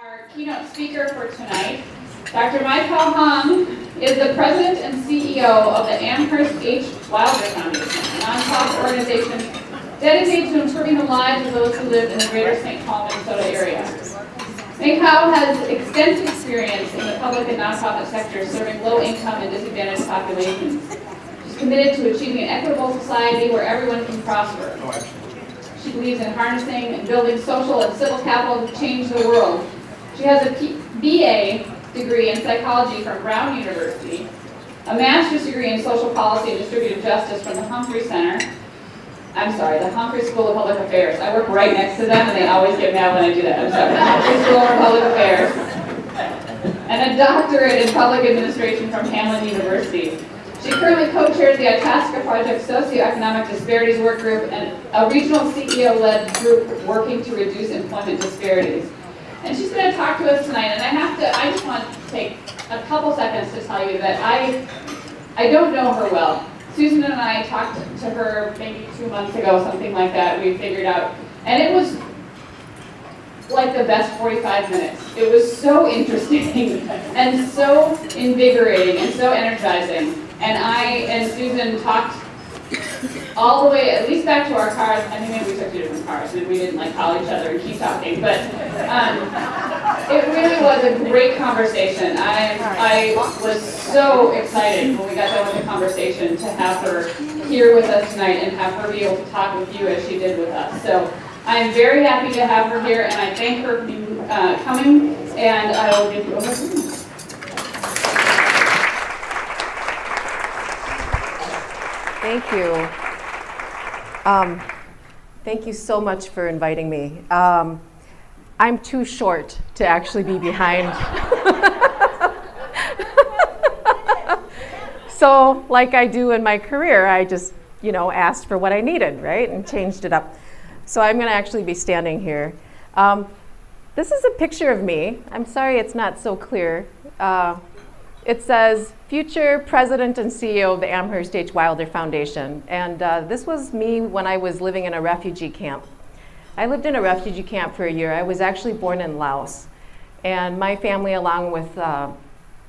Our keynote speaker for tonight, Dr. MayKao is the president and CEO of the Amherst H. Wilder Foundation, a nonprofit organization dedicated to improving the lives of those who live in the greater St. Paul, Minnesota area. MayKao has extensive experience in the public and nonprofit sector serving low-income and disadvantaged populations. She's committed to achieving an equitable society where everyone can prosper. She believes in harnessing and building social and civil capital to change the world. She has a BA degree in psychology from Brown University, a master's degree in social policy and distributive justice from the Humphrey School of Public Affairs. I work right next to them and they always get mad when I do that. I'm sorry. The Humphrey School of Public Affairs. And a doctorate in public administration from Hamline University. She currently co-chairs the Itasca Project Socioeconomic Disparities Work Group and a regional CEO-led group working to reduce employment disparities. And she's going to talk to us tonight, and I just want to take a couple seconds to tell you that I don't know her well. Susan and I talked to her maybe 2 months ago, something like that, we figured out, and it was like the best 45 minutes. It was so interesting and so invigorating and so energizing. And I and Susan talked all the way, at least back to our cars. I think maybe we took 2 different cars and we didn't like call each other and keep talking, but it really was a great conversation. I was so excited when we got done with the conversation to have her here with us tonight and have her be able to talk with you as she did with us. So I'm very happy to have her here and I thank her for coming, and I will give you over to you. Thank you. Thank you so much for inviting me. I'm too short to actually be behind. So, like I do in my career, I just, asked for what I needed, right, and changed it up. So I'm going to actually be standing here. This is a picture of me. I'm sorry it's not so clear. It says, future president and CEO of the Amherst H. Wilder Foundation. And this was me when I was living in a refugee camp. I lived in a refugee camp for a year. I was actually born in Laos. And my family, along with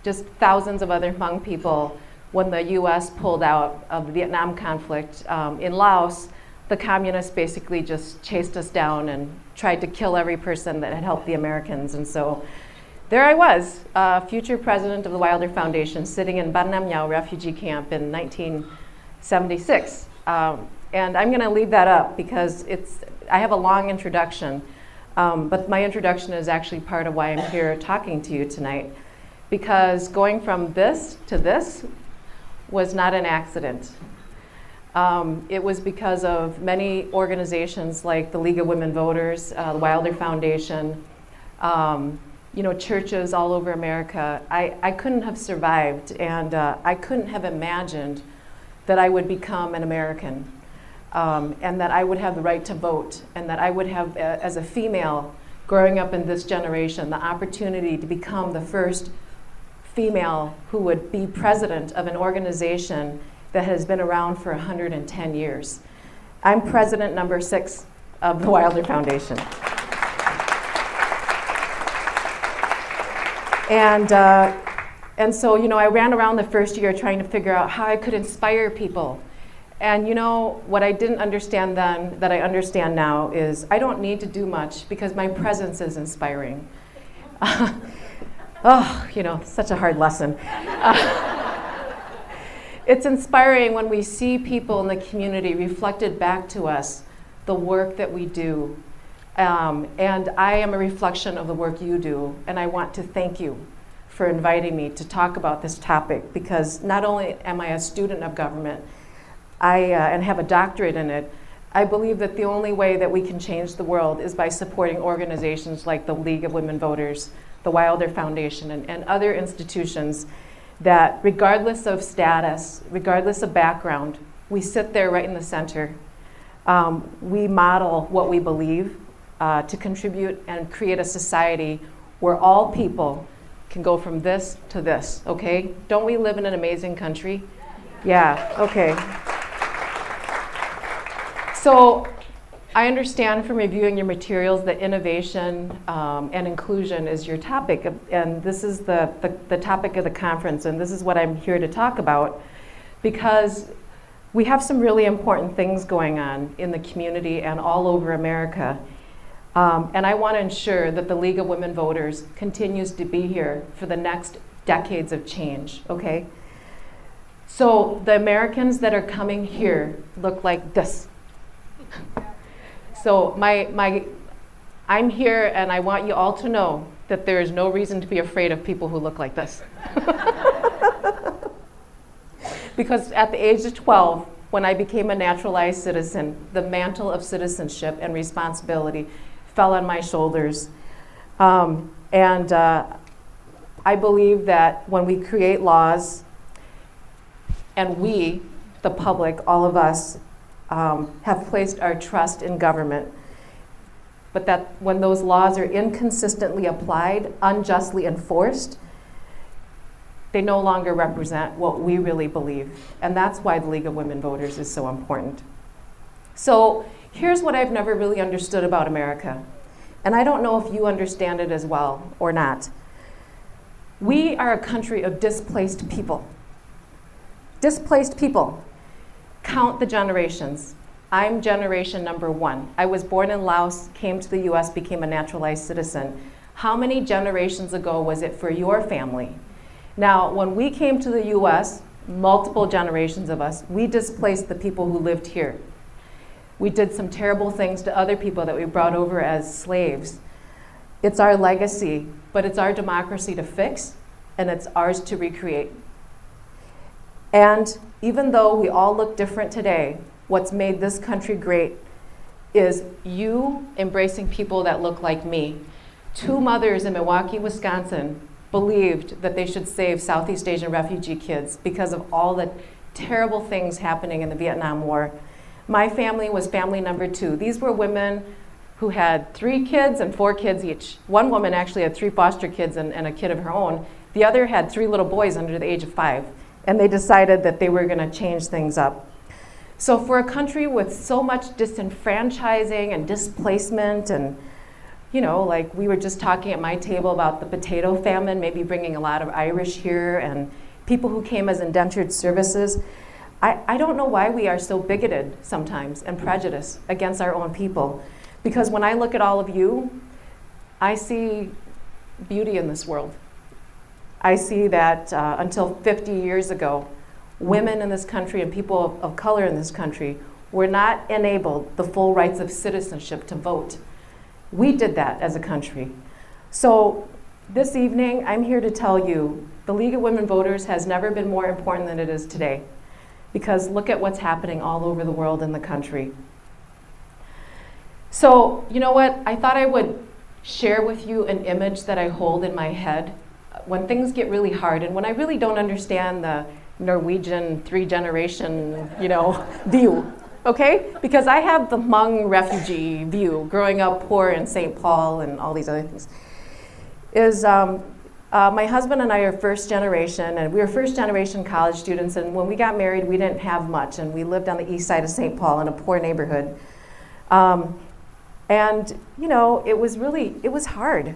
just thousands of other Hmong people, when the US pulled out of the Vietnam conflict in Laos, the communists basically just chased us down and tried to kill every person that had helped the Americans. And so there I was, future president of the Wilder Foundation, sitting in Ban Nam Nhao refugee camp in 1976. And I'm going to leave that up because I have a long introduction, but my introduction is actually part of why I'm here talking to you tonight. Because going from this to this was not an accident. It was because of many organizations like the League of Women Voters, the Wilder Foundation, churches all over America. I couldn't have survived, and I couldn't have imagined that I would become an American, and that I would have the right to vote, and that I would have, as a female growing up in this generation, the opportunity to become the first female who would be president of an organization that has been around for 110 years. I'm president number 6 of the Wilder Foundation. And so, I ran around the first year trying to figure out how I could inspire people. And what I didn't understand then that I understand now is I don't need to do much because my presence is inspiring. Such a hard lesson. It's inspiring when we see people in the community reflected back to us the work that we do. And I am a reflection of the work you do, and I want to thank you for inviting me to talk about this topic, because not only am I a student of government and have a doctorate in it, I believe that the only way that we can change the world is by supporting organizations like the League of Women Voters, the Wilder Foundation, and other institutions that, regardless of status, regardless of background, we sit there right in the center. We model what we believe to contribute and create a society where all people can go from this to this, okay? Don't we live in an amazing country? Yeah, okay. So I understand from reviewing your materials that innovation and inclusion is your topic, and this is the topic of the conference, and this is what I'm here to talk about, because we have some really important things going on in the community and all over America. And I want to ensure that the League of Women Voters continues to be here for the next decades of change, okay? So the Americans that are coming here look like this. So I'm here and I want you all to know that there is no reason to be afraid of people who look like this. Because at the age of 12, when I became a naturalized citizen, the mantle of citizenship and responsibility fell on my shoulders. I believe that when we create laws, and we, the public, all of us, have placed our trust in government, but that when those laws are inconsistently applied, unjustly enforced, they no longer represent what we really believe. And that's why the League of Women Voters is so important. So here's what I've never really understood about America. And I don't know if you understand it as well or not. We are a country of displaced people. Displaced people. Count the generations. I'm generation number 1. I was born in Laos, came to the US, became a naturalized citizen. How many generations ago was it for your family? Now, when we came to the US, multiple generations of us, we displaced the people who lived here. We did some terrible things to other people that we brought over as slaves. It's our legacy, but it's our democracy to fix, and it's ours to recreate. And even though we all look different today, what's made this country great is you embracing people that look like me. 2 mothers in Milwaukee, Wisconsin believed that they should save Southeast Asian refugee kids because of all the terrible things happening in the Vietnam War. My family was family number 2. These were women who had 3 kids and 4 kids each. One woman actually had 3 foster kids and a kid of her own. The other had 3 little boys under the age of 5. And they decided that they were going to change things up. So for a country with so much disenfranchising and displacement, and like we were just talking at my table about the potato famine, maybe bringing a lot of Irish here and people who came as indentured services, I don't know why we are so bigoted sometimes and prejudiced against our own people. Because when I look at all of you, I see beauty in this world. I see that until 50 years ago, women in this country and people of color in this country were not enabled the full rights of citizenship to vote. We did that as a country. So this evening, I'm here to tell you, the League of Women Voters has never been more important than it is today. Because look at what's happening all over the world in the country. So, you know what? I thought I would share with you an image that I hold in my head when things get really hard and when I really don't understand the Norwegian 3-generation, view, okay? Because I have the Hmong refugee view, growing up poor in St. Paul and all these other things. My husband and I are first generation, and we were first generation college students, and when we got married, we didn't have much, and we lived on the east side of St. Paul in a poor neighborhood. It was hard.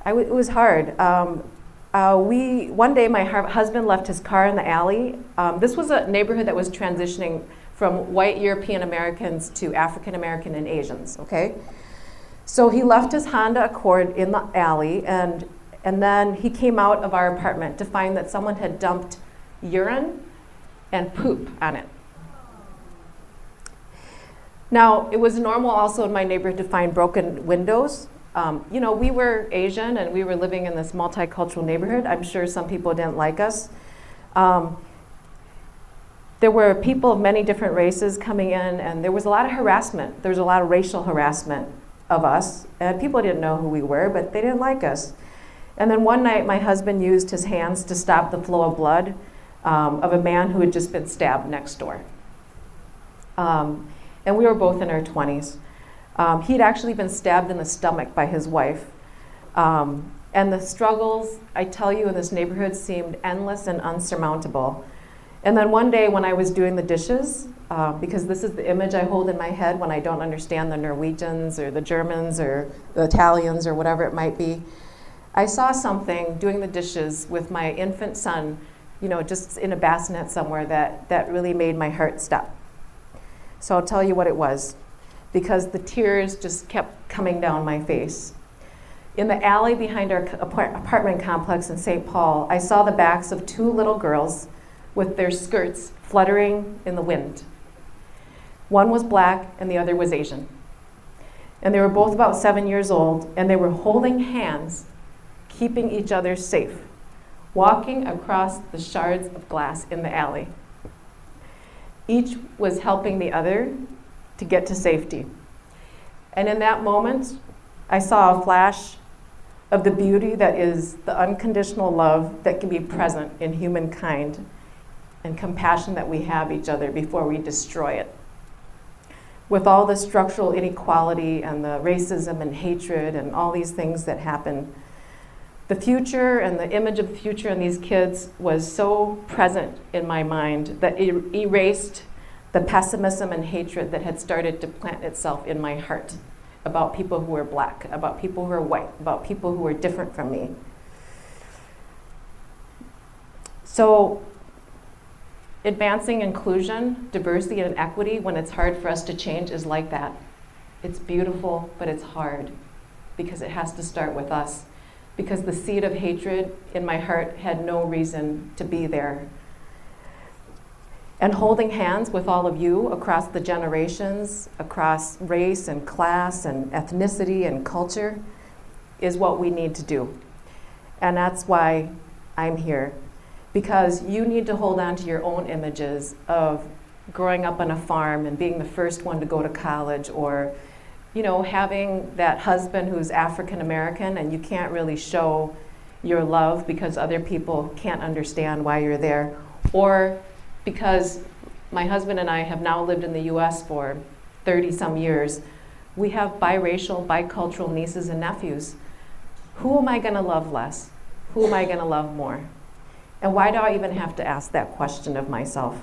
It was hard. One day my husband left his car in the alley. This was a neighborhood that was transitioning from white European Americans to African American and Asians, okay? So he left his Honda Accord in the alley, and then he came out of our apartment to find that someone had dumped urine and poop on it. Now, it was normal also in my neighborhood to find broken windows. We were Asian and we were living in this multicultural neighborhood. I'm sure some people didn't like us. There were people of many different races coming in, and there was a lot of harassment. There was a lot of racial harassment of us, and people didn't know who we were, but they didn't like us. And then one night, my husband used his hands to stop the flow of blood of a man who had just been stabbed next door. And we were both in our 20s. He'd actually been stabbed in the stomach by his wife. And the struggles, I tell you, in this neighborhood seemed endless and unsurmountable. And then one day when I was doing the dishes, because this is the image I hold in my head when I don't understand the Norwegians or the Germans or the Italians or whatever it might be, I saw something doing the dishes with my infant son, you know, just in a bassinet somewhere that really made my heart stop. So I'll tell you what it was, because the tears just kept coming down my face. In the alley behind our apartment complex in St. Paul, I saw the backs of two little girls with their skirts fluttering in the wind. One was black and the other was Asian. And they were both about 7 years old, and they were holding hands, keeping each other safe, walking across the shards of glass in the alley. Each was helping the other to get to safety. And in that moment, I saw a flash of the beauty that is the unconditional love that can be present in humankind and compassion that we have each other before we destroy it. With all the structural inequality and the racism and hatred and all these things that happen, the future and the image of the future in these kids was so present in my mind that it erased the pessimism and hatred that had started to plant itself in my heart about people who were black, about people who are white, about people who are different from me. So advancing inclusion, diversity, and equity when it's hard for us to change is like that. It's beautiful, but it's hard because it has to start with us. Because the seed of hatred in my heart had no reason to be there. And holding hands with all of you across the generations, across race and class and ethnicity and culture is what we need to do. And that's why I'm here. Because you need to hold on to your own images of growing up on a farm and being the first one to go to college, or you know, having that husband who's African American and you can't really show your love because other people can't understand why you're there, or because my husband and I have now lived in the US for 30 some years, we have biracial, bicultural nieces and nephews. Who am I gonna love less? Who am I gonna love more? And why do I even have to ask that question of myself?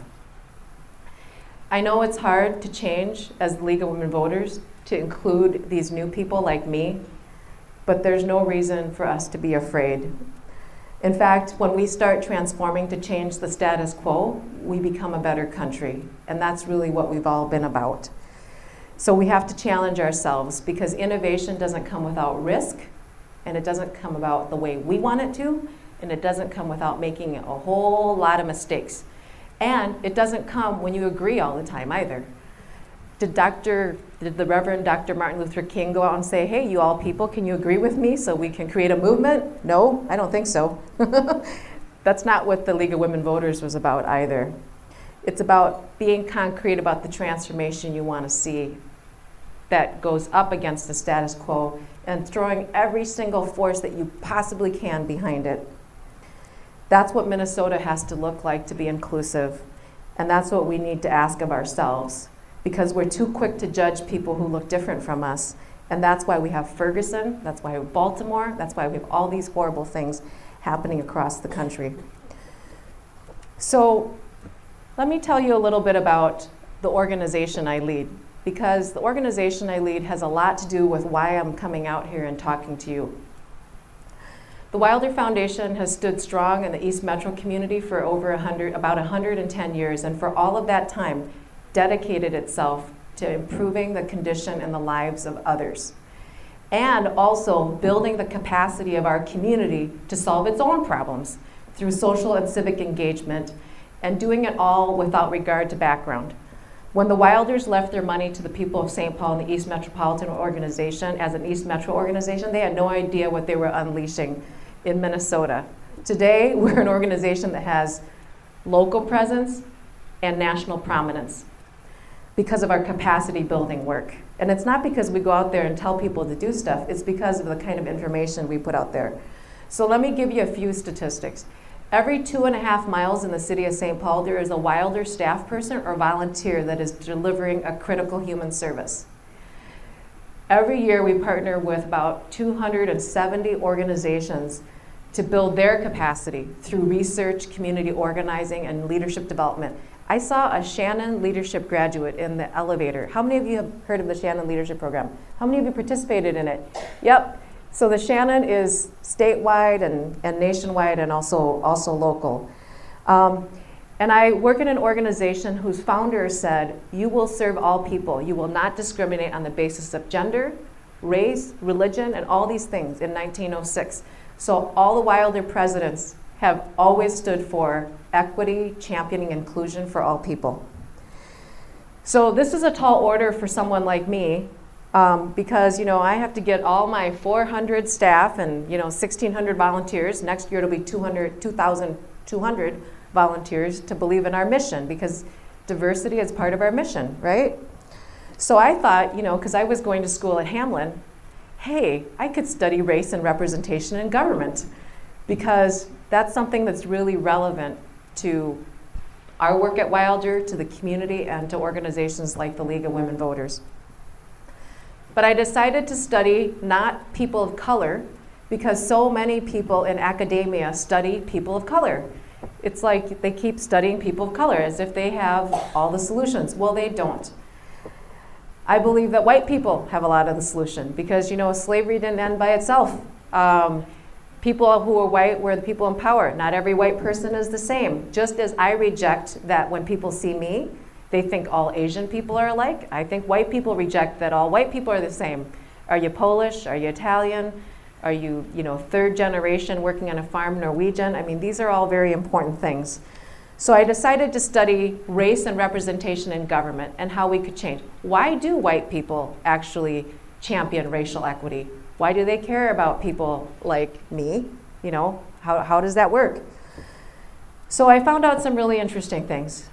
I know it's hard to change as the League of Women Voters to include these new people like me, but there's no reason for us to be afraid. In fact, when we start transforming to change the status quo, we become a better country, and that's really what we've all been about. So we have to challenge ourselves, because innovation doesn't come without risk, and it doesn't come about the way we want it to, and it doesn't come without making a whole lot of mistakes. And it doesn't come when you agree all the time either. Did the Reverend Dr. Martin Luther King go out and say, hey, you all people, can you agree with me so we can create a movement? No, I don't think so. That's not what the League of Women Voters was about either. It's about being concrete about the transformation you want to see that goes up against the status quo and throwing every single force that you possibly can behind it. That's what Minnesota has to look like to be inclusive. And that's what we need to ask of ourselves, because we're too quick to judge people who look different from us. And that's why we have Ferguson, that's why we have Baltimore, that's why we have all these horrible things happening across the country. So let me tell you a little bit about the organization I lead, because the organization I lead has a lot to do with why I'm coming out here and talking to you. The Wilder Foundation has stood strong in the East Metro community for about 110 years, and for all of that time, dedicated itself to improving the condition and the lives of others, and also building the capacity of our community to solve its own problems through social and civic engagement, and doing it all without regard to background. When the Wilders left their money to the people of St. Paul and the East Metropolitan Organization as an East Metro organization, they had no idea what they were unleashing in Minnesota. Today, we're an organization that has local presence and national prominence because of our capacity building work. And it's not because we go out there and tell people to do stuff, it's because of the kind of information we put out there. So let me give you a few statistics. Every 2.5 miles in the city of St. Paul, there is a Wilder staff person or volunteer that is delivering a critical human service. Every year we partner with about 270 organizations to build their capacity through research, community organizing, and leadership development. I saw a Shannon Leadership graduate in the elevator. How many of you have heard of the Shannon Leadership Program? How many of you participated in it? Yep. So the Shannon is statewide and nationwide and also local. And I work in an organization whose founder said, you will serve all people. You will not discriminate on the basis of gender, race, religion, and all these things in 1906. So all the Wilder presidents have always stood for equity, championing inclusion for all people. So this is a tall order for someone like me, because I have to get all my 400 staff and 1,600 volunteers. Next year it'll be 2,200 volunteers to believe in our mission, because diversity is part of our mission, right? So I thought, because I was going to school at Hamlin, hey, I could study race and representation in government, because that's something that's really relevant to our work at Wilder, to the community, and to organizations like the League of Women Voters. But I decided to study not people of color, because so many people in academia study people of color. It's like they keep studying people of color as if they have all the solutions. Well, they don't. I believe that white people have a lot of the solution, because slavery didn't end by itself. People who are white were the people in power. Not every white person is the same. Just as I reject that when people see me, they think all Asian people are alike, I think white people reject that all white people are the same. Are you Polish? Are you Italian? Are you, third generation working on a farm, Norwegian? I mean, these are all very important things. So I decided to study race and representation in government and how we could change. Why do white people actually champion racial equity? Why do they care about people like me? How does that work? So I found out some really interesting things.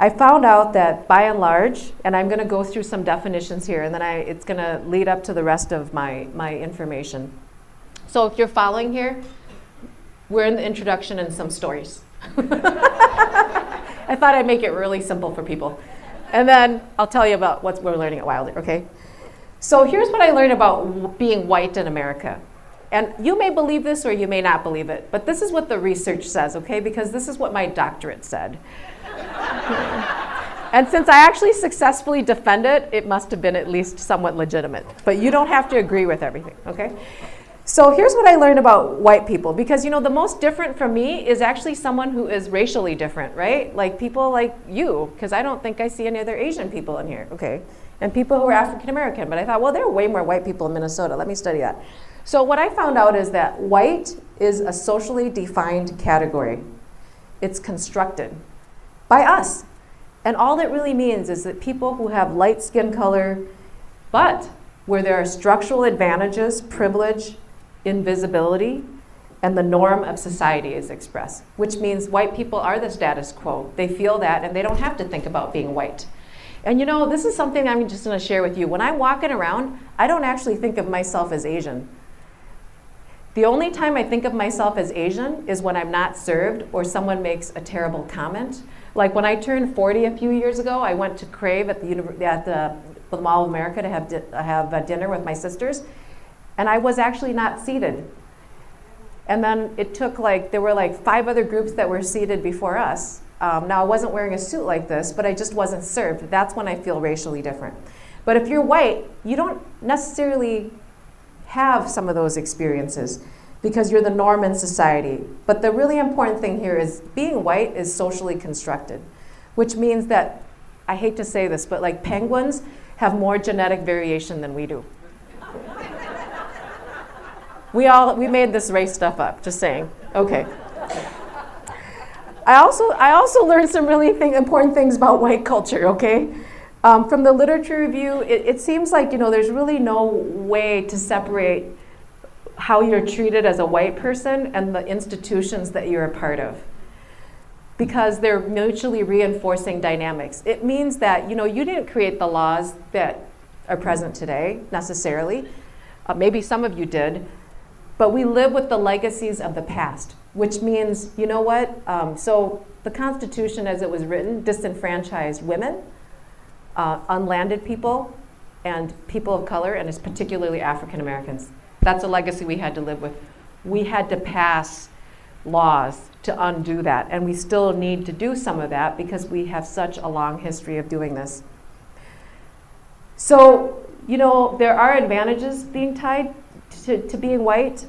I found out that by and large, and I'm going to go through some definitions here, and then it's going to lead up to the rest of my information. So if you're following here, we're in the introduction and some stories. I thought I'd make it really simple for people. And then I'll tell you about what we're learning at Wilder, okay? So here's what I learned about being white in America. And you may believe this or you may not believe it, but this is what the research says, okay? Because this is what my doctorate said. And since I actually successfully defend it, it must have been at least somewhat legitimate. But you don't have to agree with everything, okay? So here's what I learned about white people, because the most different from me is actually someone who is racially different, right? Like people like you, because I don't think I see any other Asian people in here, okay? And people who are African American, but I thought, well, there are way more white people in Minnesota. Let me study that. So what I found out is that white is a socially defined category. It's constructed by us. And all that really means is that people who have light skin color, but where there are structural advantages, privilege, invisibility, and the norm of society is expressed, which means white people are the status quo. They feel that, and they don't have to think about being white. And this is something I'm just going to share with you. When I'm walking around, I don't actually think of myself as Asian. The only time I think of myself as Asian is when I'm not served or someone makes a terrible comment. Like when I turned 40 a few years ago, I went to Crave at the Mall of America to have dinner with my sisters, and I was actually not seated. And then it took there were 5 other groups that were seated before us. Now I wasn't wearing a suit like this, but I just wasn't served. That's when I feel racially different. But if you're white, you don't necessarily have some of those experiences because you're the norm in society. But the really important thing here is being white is socially constructed, which means that, I hate to say this, but penguins have more genetic variation than we do. We made this race stuff up, just saying. Okay. I also learned some really important things about white culture, okay? From the literature review, it seems like, there's really no way to separate how you're treated as a white person and the institutions that you're a part of, because they're mutually reinforcing dynamics. It means that, you didn't create the laws that are present today, necessarily. Maybe some of you did, but we live with the legacies of the past, which means, so the Constitution as it was written disenfranchised women, unlanded people, and people of color, and it's particularly African Americans. That's a legacy we had to live with. We had to pass laws to undo that, and we still need to do some of that because we have such a long history of doing this. So, there are advantages being tied to being white.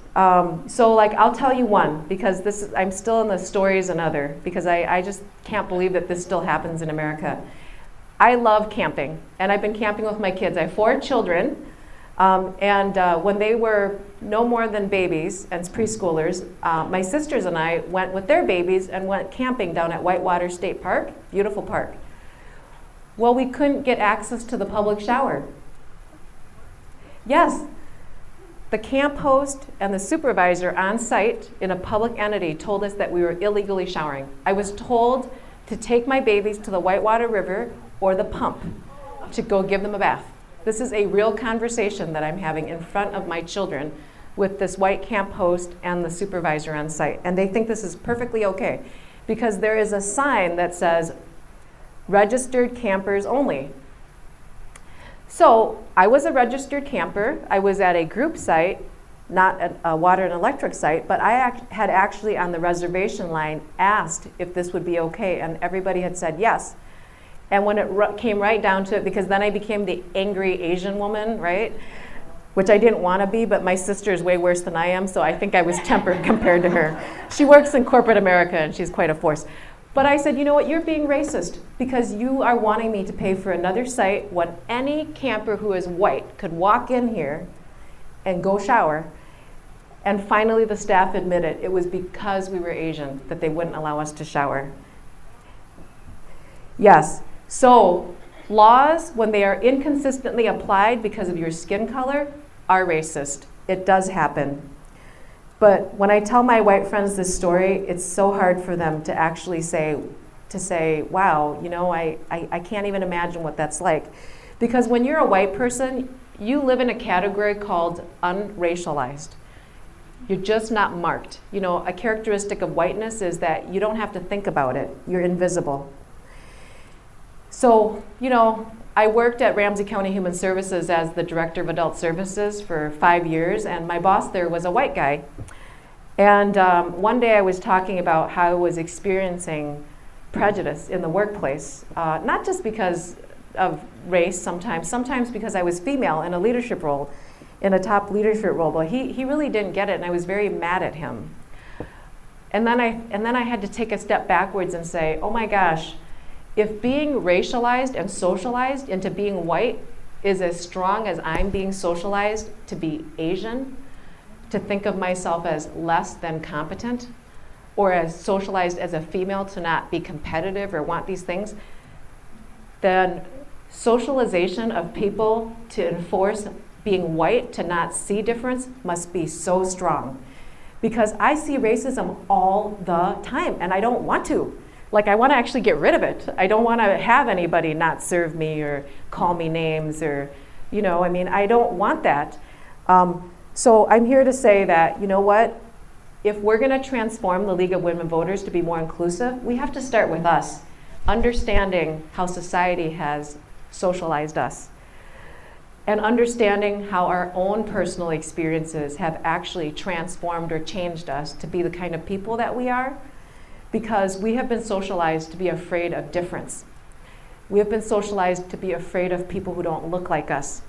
So like, I'll tell you one, because I'm still in the stories and other, because I just can't believe that this still happens in America. I love camping, and I've been camping with my kids. I have 4 children, and when they were no more than babies and preschoolers, my sisters and I went with their babies and went camping down at Whitewater State Park, beautiful park. Well, we couldn't get access to the public shower. Yes, the camp host and the supervisor on site in a public entity told us that we were illegally showering. I was told to take my babies to the Whitewater River or the pump to go give them a bath. This is a real conversation that I'm having in front of my children with this white camp host and the supervisor on site. And they think this is perfectly okay because there is a sign that says, registered campers only. So I was a registered camper. I was at a group site, not a water and electric site, but I had actually on the reservation line asked if this would be okay, and everybody had said yes. And when it came right down to it, because then I became the angry Asian woman, right? Which I didn't want to be, but my sister is way worse than I am, so I think I was tempered compared to her. She works in corporate America, and she's quite a force. But I said, you know what, you're being racist because you are wanting me to pay for another site when any camper who is white could walk in here and go shower. And finally the staff admitted it was because we were Asian that they wouldn't allow us to shower. Yes, so laws, when they are inconsistently applied because of your skin color, are racist. It does happen. But when I tell my white friends this story, it's so hard for them to actually say, wow, I can't even imagine what that's like. Because when you're a white person, you live in a category called unracialized. You're just not marked. A characteristic of whiteness is that you don't have to think about it. You're invisible. So, I worked at Ramsey County Human Services as the Director of Adult Services for 5 years, and my boss there was a white guy. And one day I was talking about how I was experiencing prejudice in the workplace, not just because of race sometimes because I was female in a leadership role, in a top leadership role, but he really didn't get it, and I was very mad at him. And then I had to take a step backwards and say, oh my gosh, if being racialized and socialized into being white is as strong as I'm being socialized to be Asian, to think of myself as less than competent, or as socialized as a female to not be competitive or want these things, then socialization of people to enforce being white to not see difference must be so strong. Because I see racism all the time, and I don't want to. I want to actually get rid of it. I don't want to have anybody not serve me or call me names or, I don't want that. So I'm here to say that, if we're going to transform the League of Women Voters to be more inclusive, we have to start with us, understanding how society has socialized us, and understanding how our own personal experiences have actually transformed or changed us to be the kind of people that we are. Because we have been socialized to be afraid of difference. We have been socialized to be afraid of people who don't look like us.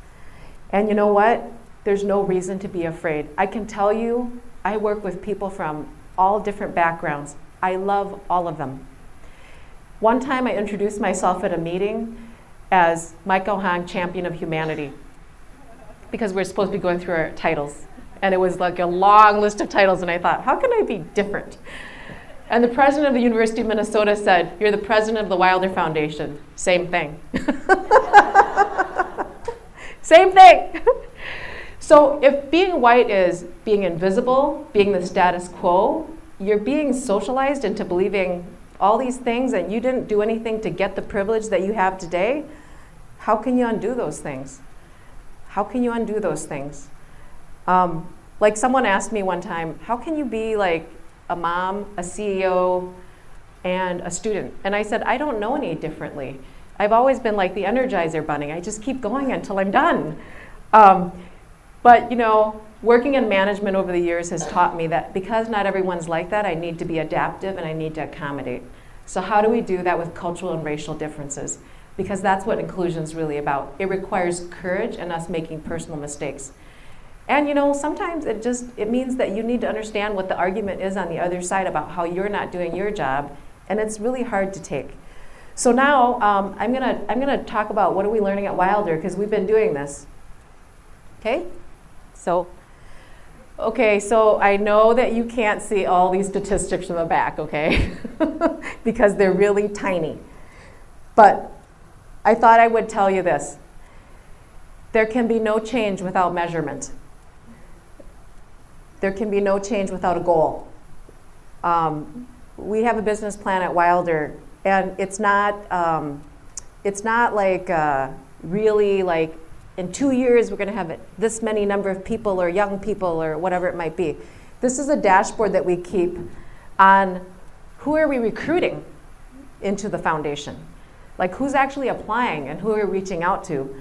And you know what? There's no reason to be afraid. I can tell you, I work with people from all different backgrounds. I love all of them. One time I introduced myself at a meeting as MayKao Champion of Humanity, because we're supposed to be going through our titles. And it was like a long list of titles, and I thought, how can I be different? And the president of the University of Minnesota said, you're the president of the Wilder Foundation. Same thing. Same thing. So if being white is being invisible, being the status quo, you're being socialized into believing all these things and you didn't do anything to get the privilege that you have today, how can you undo those things? How can you undo those things? Like someone asked me one time, how can you be like a mom, a CEO, and a student? And I said, I don't know any differently. I've always been like the Energizer Bunny. I just keep going until I'm done. But, you know, working in management over the years has taught me that because not everyone's like that, I need to be adaptive and I need to accommodate. So how do we do that with cultural and racial differences? Because that's what inclusion is really about. It requires courage and us making personal mistakes. And you know, sometimes it means that you need to understand what the argument is on the other side about how you're not doing your job, and it's really hard to take. So now I'm gonna talk about what are we learning at Wilder, because we've been doing this. Okay? So I know that you can't see all these statistics in the back, okay? Because they're really tiny. But I thought I would tell you this. There can be no change without measurement. There can be no change without a goal. We have a business plan at Wilder, and it's not like really like in 2 years we're going to have this many number of people or young people or whatever it might be. This is a dashboard that we keep on who are we recruiting into the foundation. Like who's actually applying and who are we reaching out to,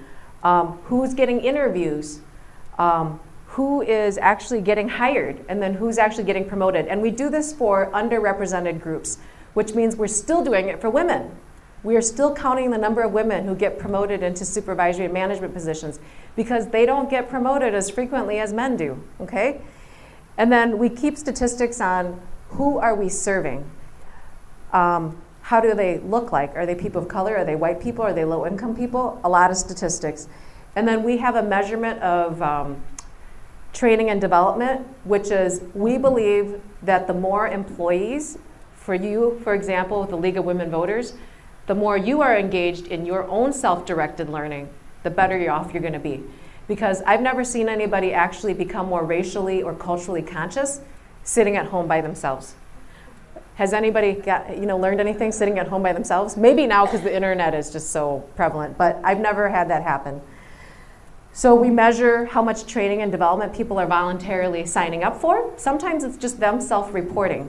who's getting interviews, who is actually getting hired, and then who's actually getting promoted. And we do this for underrepresented groups, which means we're still doing it for women. We are still counting the number of women who get promoted into supervisory and management positions because they don't get promoted as frequently as men do, okay? And then we keep statistics on who are we serving. How do they look like? Are they people of color? Are they white people? Are they low-income people? A lot of statistics. And then we have a measurement of training and development, which is we believe that the more employees, for you, for example, with the League of Women Voters, the more you are engaged in your own self-directed learning, the better off you're going to be. Because I've never seen anybody actually become more racially or culturally conscious sitting at home by themselves. Has anybody learned anything sitting at home by themselves? Maybe now because the internet is just so prevalent, but I've never had that happen. So we measure how much training and development people are voluntarily signing up for. Sometimes it's just them self-reporting.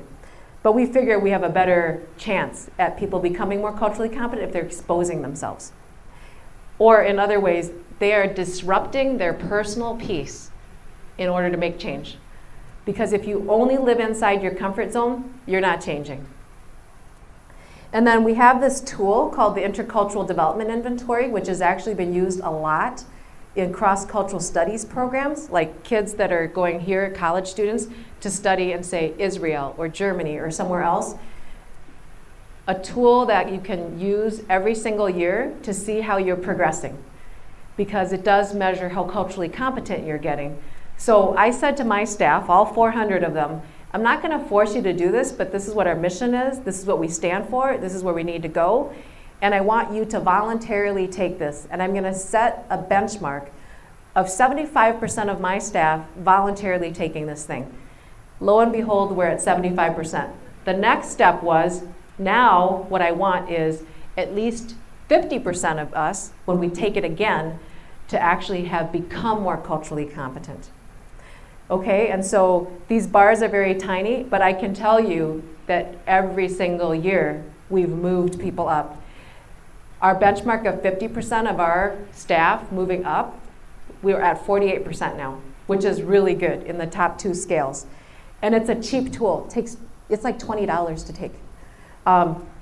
But we figure we have a better chance at people becoming more culturally competent if they're exposing themselves. Or in other ways, they are disrupting their personal peace in order to make change. Because if you only live inside your comfort zone, you're not changing. And then we have this tool called the Intercultural Development Inventory, which has actually been used a lot in cross-cultural studies programs, like kids that are going here, college students, to study in, say, Israel or Germany or somewhere else. A tool that you can use every single year to see how you're progressing, because it does measure how culturally competent you're getting. So I said to my staff, all 400 of them, I'm not going to force you to do this, but this is what our mission is, this is what we stand for, this is where we need to go, and I want you to voluntarily take this. And I'm going to set a benchmark of 75% of my staff voluntarily taking this thing. Lo and behold, we're at 75%. The next step was, now what I want is at least 50% of us, when we take it again, to actually have become more culturally competent. Okay, and so these bars are very tiny, but I can tell you that every single year we've moved people up. Our benchmark of 50% of our staff moving up, we're at 48% now, which is really good in the top 2 scales. And it's a cheap tool. It's like $20 to take.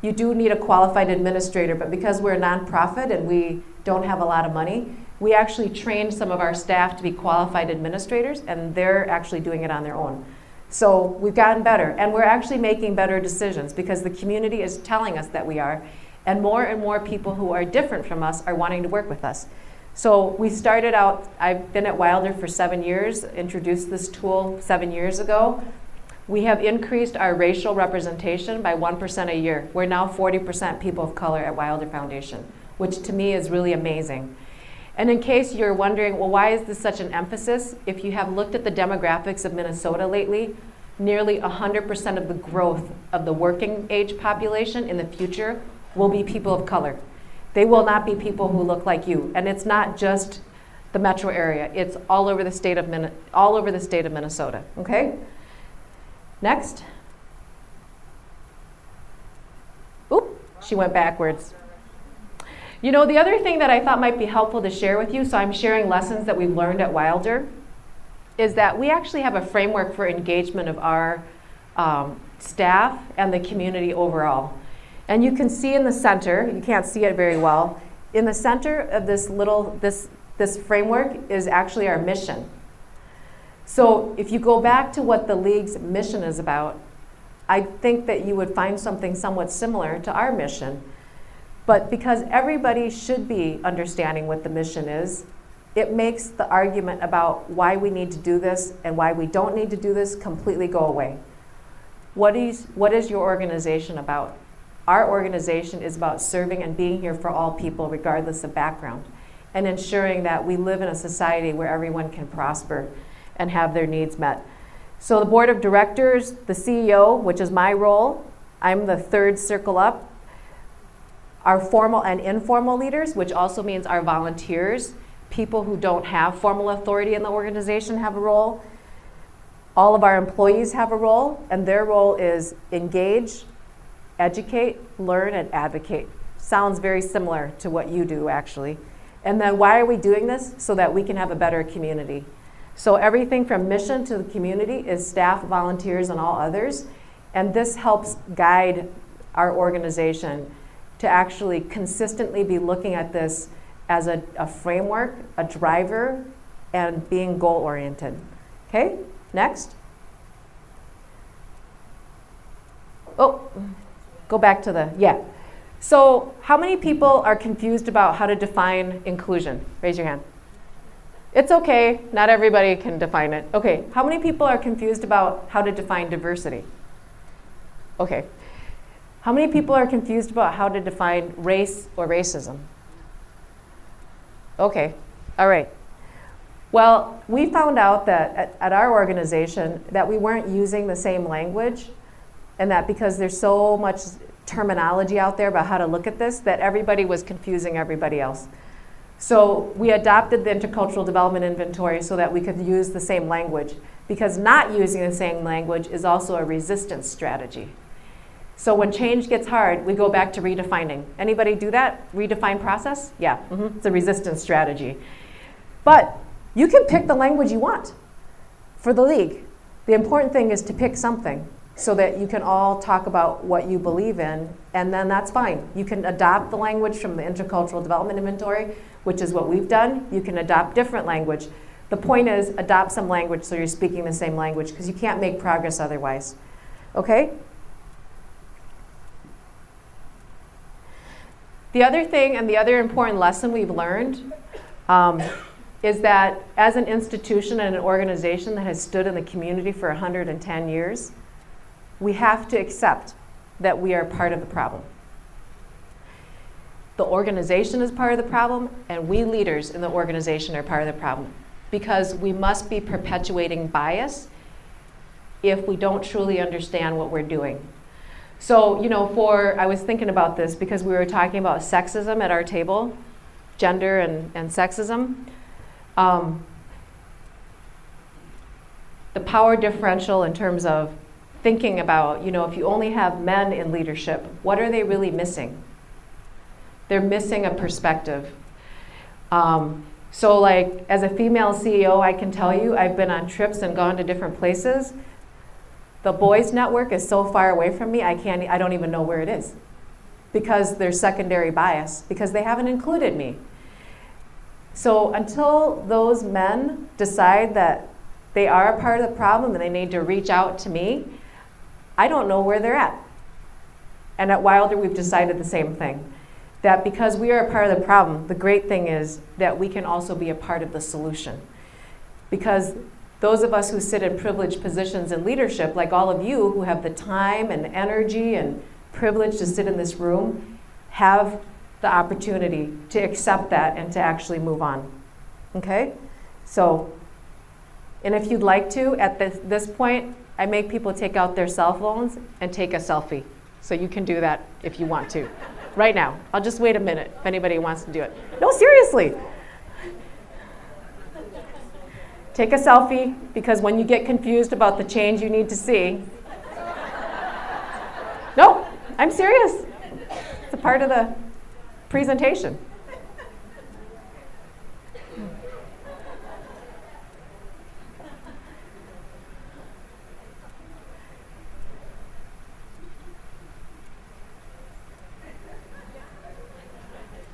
You do need a qualified administrator, but because we're a nonprofit and we don't have a lot of money, we actually trained some of our staff to be qualified administrators, and they're actually doing it on their own. So we've gotten better, and we're actually making better decisions because the community is telling us that we are, and more people who are different from us are wanting to work with us. So we started out, I've been at Wilder for 7 years, introduced this tool 7 years ago. We have increased our racial representation by 1% a year. We're now 40% people of color at Wilder Foundation, which to me is really amazing. And in case you're wondering, well, why is this such an emphasis? If you have looked at the demographics of Minnesota lately, nearly 100% of the growth of the working age population in the future will be people of color. They will not be people who look like you. And it's not just the metro area. It's all over the state of Minnesota, okay? Next. Oop, she went backwards. You know, the other thing that I thought might be helpful to share with you, so I'm sharing lessons that we've learned at Wilder. is that we actually have a framework for engagement of our staff and the community overall. And you can see in the center, you can't see it very well, in the center of this framework is actually our mission. So if you go back to what the League's mission is about, I think that you would find something somewhat similar to our mission. But because everybody should be understanding what the mission is, it makes the argument about why we need to do this and why we don't need to do this completely go away. What is your organization about? Our organization is about serving and being here for all people regardless of background, and ensuring that we live in a society where everyone can prosper and have their needs met. So the board of directors, the CEO, which is my role, I'm the third circle up. Our formal and informal leaders, which also means our volunteers, people who don't have formal authority in the organization have a role. All of our employees have a role, and their role is engage, educate, learn, and advocate. Sounds very similar to what you do, actually. And then why are we doing this? So that we can have a better community. So everything from mission to the community is staff, volunteers, and all others. And this helps guide our organization to actually consistently be looking at this as a framework, a driver, and being goal-oriented. Okay, next. Oh, go back to the, yeah. So how many people are confused about how to define inclusion? Raise your hand. It's okay, not everybody can define it. Okay, how many people are confused about how to define diversity? Okay. How many people are confused about how to define race or racism? Okay, all right. Well, we found out that at our organization that we weren't using the same language, and that because there's so much terminology out there about how to look at this, that everybody was confusing everybody else. So we adopted the intercultural development inventory so that we could use the same language, because not using the same language is also a resistance strategy. So when change gets hard, we go back to redefining. Anybody do that? Redefine process? Yeah, it's a resistance strategy. But you can pick the language you want for the League. The important thing is to pick something so that you can all talk about what you believe in, and then that's fine. You can adopt the language from the intercultural development inventory, which is what we've done. You can adopt different language. The point is, adopt some language so you're speaking the same language, because you can't make progress otherwise. Okay? The other thing, and the other important lesson we've learned, is that as an institution and an organization that has stood in the community for 110 years, we have to accept that we are part of the problem. The organization is part of the problem, and we leaders in the organization are part of the problem, because we must be perpetuating bias if we don't truly understand what we're doing. So, I was thinking about this because we were talking about sexism at our table, gender and sexism. The power differential in terms of thinking about, if you only have men in leadership, what are they really missing? They're missing a perspective. So like, as a female CEO, I can tell you, I've been on trips and gone to different places. The boys' network is so far away from me, I don't even know where it is, because there's secondary bias, because they haven't included me. So until those men decide that they are a part of the problem and they need to reach out to me, I don't know where they're at. And at Wilder, we've decided the same thing, that because we are a part of the problem, the great thing is that we can also be a part of the solution. Because those of us who sit in privileged positions in leadership, like all of you who have the time and energy and privilege to sit in this room, have the opportunity to accept that and to actually move on. Okay? So, and if you'd like to, at this point, I make people take out their cell phones and take a selfie. So you can do that if you want to. Right now. I'll just wait a minute if anybody wants to do it. No, seriously. Take a selfie, because when you get confused about the change you need to see. No, I'm serious. It's a part of the presentation.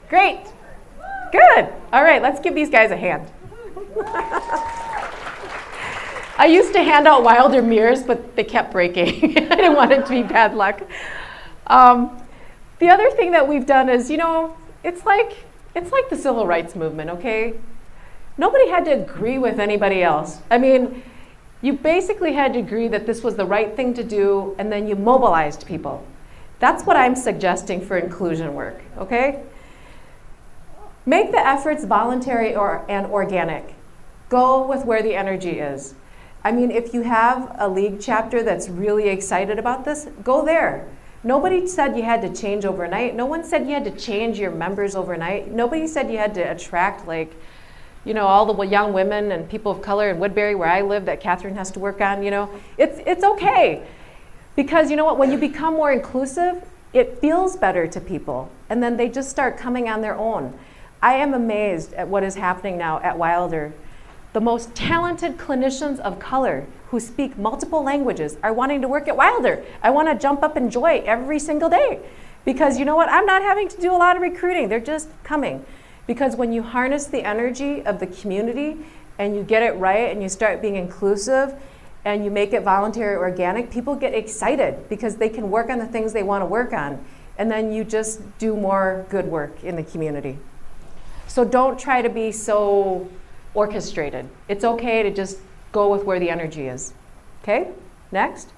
Great. Good. All right, let's give these guys a hand. I used to hand out Wilder mirrors, but they kept breaking. I didn't want it to be bad luck. The other thing that we've done is, it's like the civil rights movement, okay? Nobody had to agree with anybody else. I mean, you basically had to agree that this was the right thing to do, and then you mobilized people. That's what I'm suggesting for inclusion work, okay? Make the efforts voluntary and organic. Go with where the energy is. I mean, if you have a league chapter that's really excited about this, go there. Nobody said you had to change overnight. No one said you had to change your members overnight. Nobody said you had to attract all the young women and people of color in Woodbury where I live that Catherine has to work on, It's okay. Because you know what, when you become more inclusive, it feels better to people. And then they just start coming on their own. I am amazed at what is happening now at Wilder. The most talented clinicians of color who speak multiple languages are wanting to work at Wilder. I want to jump up and joy every single day. Because you know what, I'm not having to do a lot of recruiting. They're just coming. Because when you harness the energy of the community and you get it right and you start being inclusive and you make it voluntary organic, people get excited because they can work on the things they want to work on. And then you just do more good work in the community. So don't try to be so orchestrated. It's okay to just go with where the energy is. Okay, next.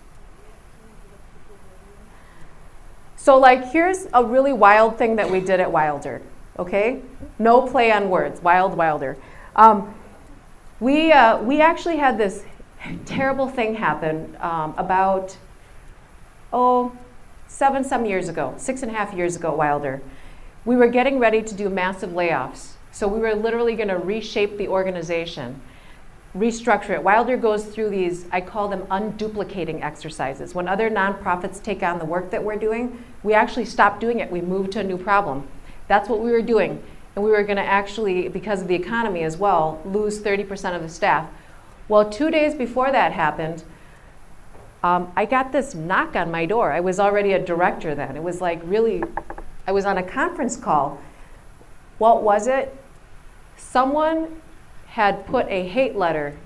So here's a really wild thing that we did at Wilder. Okay, no play on words, Wilder. We actually had this terrible thing happen about, 7 years ago, 6.5 years ago at Wilder. We were getting ready to do massive layoffs. So we were literally going to reshape the organization, restructure it. Wilder goes through these, I call them unduplicating exercises. When other nonprofits take on the work that we're doing, we actually stop doing it. We move to a new problem. That's what we were doing. And we were going to actually, because of the economy as well, lose 30% of the staff. Well, 2 days before that happened, I got this knock on my door. I was already a director then. It was I was on a conference call. What was it? Someone had put a hate letter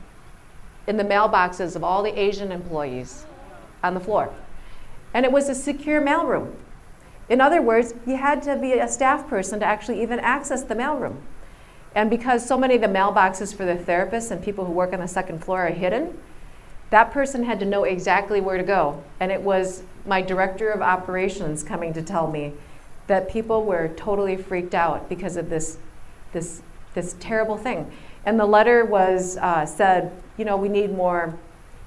in the mailboxes of all the Asian employees on the floor. And it was a secure mailroom. In other words, you had to be a staff person to actually even access the mailroom. And because so many of the mailboxes for the therapists and people who work on the second floor are hidden, that person had to know exactly where to go. And it was my director of operations coming to tell me that people were totally freaked out because of this terrible thing. And the letter was said, we need more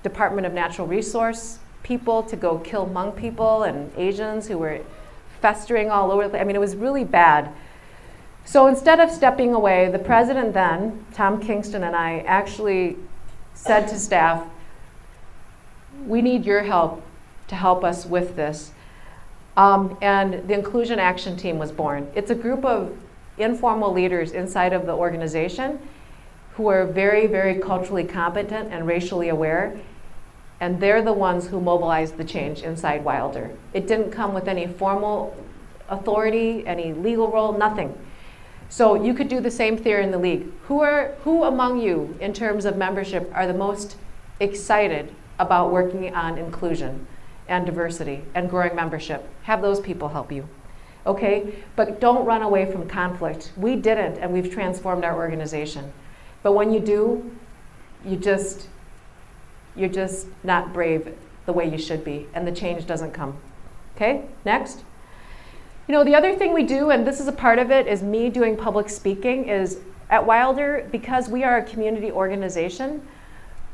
Department of Natural Resource people to go kill Hmong people and Asians who were festering all over the place. I mean, it was really bad. So instead of stepping away, the president then, Tom Kingston, and I actually said to staff, we need your help to help us with this. And the Inclusion Action Team was born. It's a group of informal leaders inside of the organization who are very, very culturally competent and racially aware. And they're the ones who mobilized the change inside Wilder. It didn't come with any formal authority, any legal role, nothing. So you could do the same theory in the league. Who among you, in terms of membership, are the most excited about working on inclusion and diversity and growing membership? Have those people help you, okay? But don't run away from conflict. We didn't, and we've transformed our organization. But when you do, you're just not brave the way you should be, and the change doesn't come. Okay, next. The other thing we do, and this is a part of it, is me doing public speaking, is at Wilder, because we are a community organization,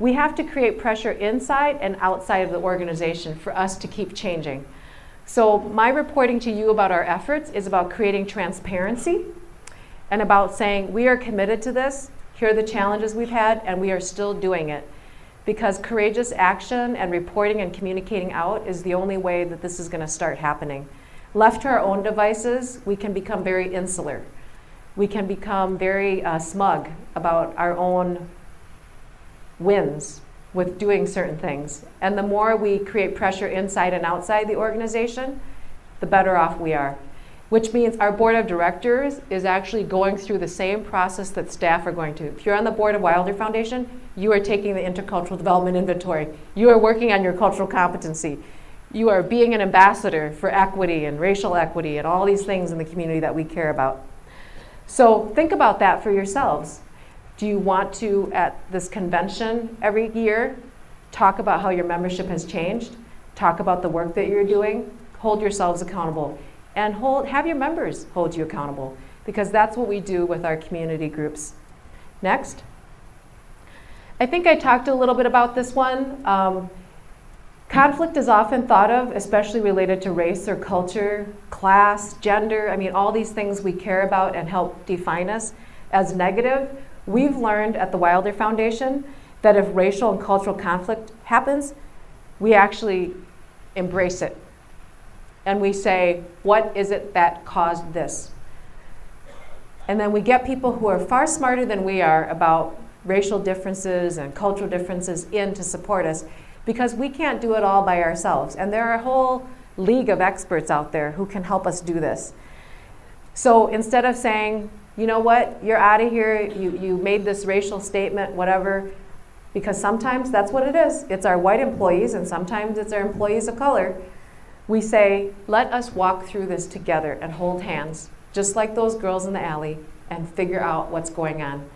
we have to create pressure inside and outside of the organization for us to keep changing. So my reporting to you about our efforts is about creating transparency and about saying we are committed to this, here are the challenges we've had, and we are still doing it. Because courageous action and reporting and communicating out is the only way that this is going to start happening. Left to our own devices, we can become very insular. We can become very smug about our own wins with doing certain things. And the more we create pressure inside and outside the organization, the better off we are. which means our board of directors is actually going through the same process that staff are going to. If you're on the board of Wilder Foundation, you are taking the intercultural development inventory. You are working on your cultural competency. You are being an ambassador for equity and racial equity and all these things in the community that we care about. So think about that for yourselves. Do you want to, at this convention every year, talk about how your membership has changed? Talk about the work that you're doing? Hold yourselves accountable. And have your members hold you accountable, because that's what we do with our community groups. Next. I think I talked a little bit about this one. Conflict is often thought of, especially related to race or culture, class, gender, all these things we care about and help define us, as negative. We've learned at the Wilder Foundation that if racial and cultural conflict happens, we actually embrace it. And we say, what is it that caused this? And then we get people who are far smarter than we are about racial differences and cultural differences in to support us, because we can't do it all by ourselves. And there are a whole league of experts out there who can help us do this. So instead of saying, you know what, you're out of here, you made this racial statement, whatever, because sometimes that's what it is. It's our white employees, and sometimes it's our employees of color. We say, let us walk through this together and hold hands, just like those girls in the alley, and figure out what's going on.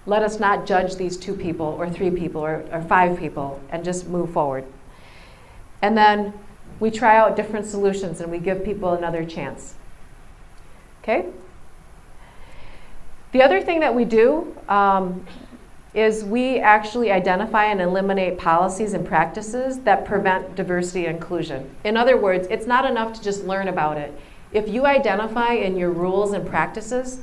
Let us not judge these 2 people or 3 people or 5 people, and just move forward. And then we try out different solutions and we give people another chance. Okay? The other thing that we do is we actually identify and eliminate policies and practices that prevent diversity and inclusion. In other words, it's not enough to just learn about it. If you identify in your rules and practices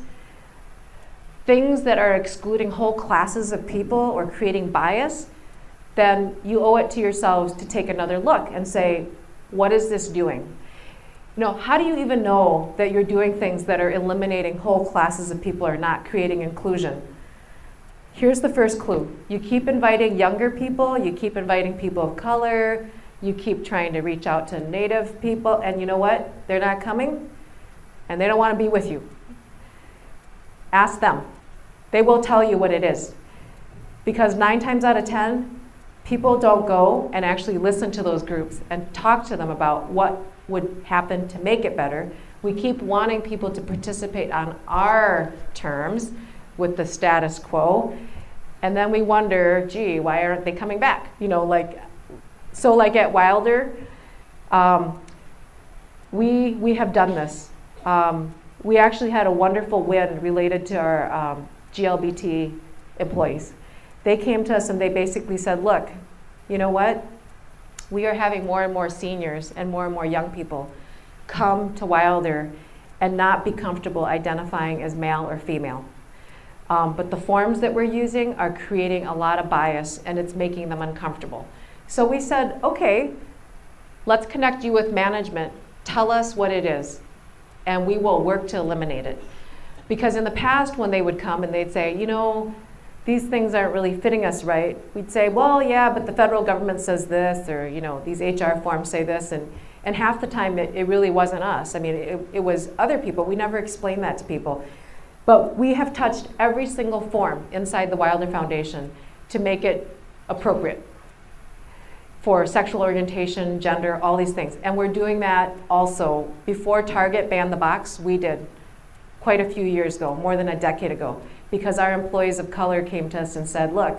things that are excluding whole classes of people or creating bias, then you owe it to yourselves to take another look and say, what is this doing? How do you even know that you're doing things that are eliminating whole classes of people or not creating inclusion? Here's the first clue. You keep inviting younger people, you keep inviting people of color, you keep trying to reach out to Native people, and you know what? They're not coming, and they don't want to be with you. Ask them. They will tell you what it is. Because 9 times out of 10, people don't go and actually listen to those groups and talk to them about what would happen to make it better. We keep wanting people to participate on our terms with the status quo, and then we wonder, gee, why aren't they coming back? So like at Wilder, we have done this. We actually had a wonderful win related to our GLBT employees. They came to us and they basically said, look, you know what? We are having more and more seniors and more young people come to Wilder and not be comfortable identifying as male or female. But the forms that we're using are creating a lot of bias, and it's making them uncomfortable. So we said, okay, let's connect you with management. Tell us what it is, and we will work to eliminate it. Because in the past, when they would come and they'd say, these things aren't really fitting us right, we'd say, well, yeah, but the federal government says this, or these HR forms say this, and half the time it really wasn't us. It was other people. We never explained that to people. But we have touched every single form inside the Wilder Foundation to make it appropriate for sexual orientation, gender, all these things. And we're doing that also. Before Target banned the box, we did quite a few years ago, more than a decade ago, because our employees of color came to us and said, look,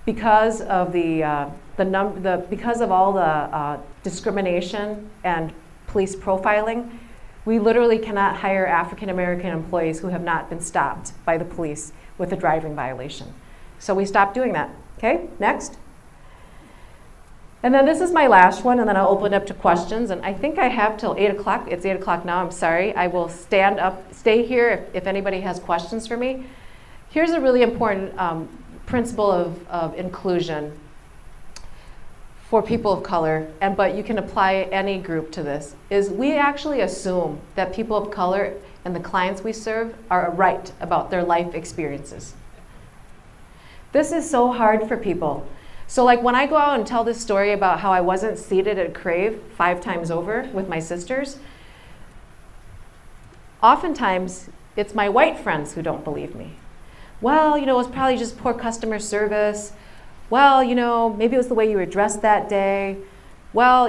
because of because of all the discrimination and police profiling, we literally cannot hire African American employees who have not been stopped by the police with a driving violation. So we stopped doing that. Okay, next. And then this is my last one, and then I'll open it up to questions. And I think I have till 8 o'clock. It's 8 o'clock now, I'm sorry. I will stay here if anybody has questions for me. Here's a really important principle of inclusion for people of color, but you can apply any group to this, is we actually assume that people of color and the clients we serve are right about their life experiences. This is so hard for people. So like when I go out and tell this story about how I wasn't seated at Crave 5 times over with my sisters, Oftentimes, it's my white friends who don't believe me. Well, it was probably just poor customer service. Well, maybe it was the way you were dressed that day. Well,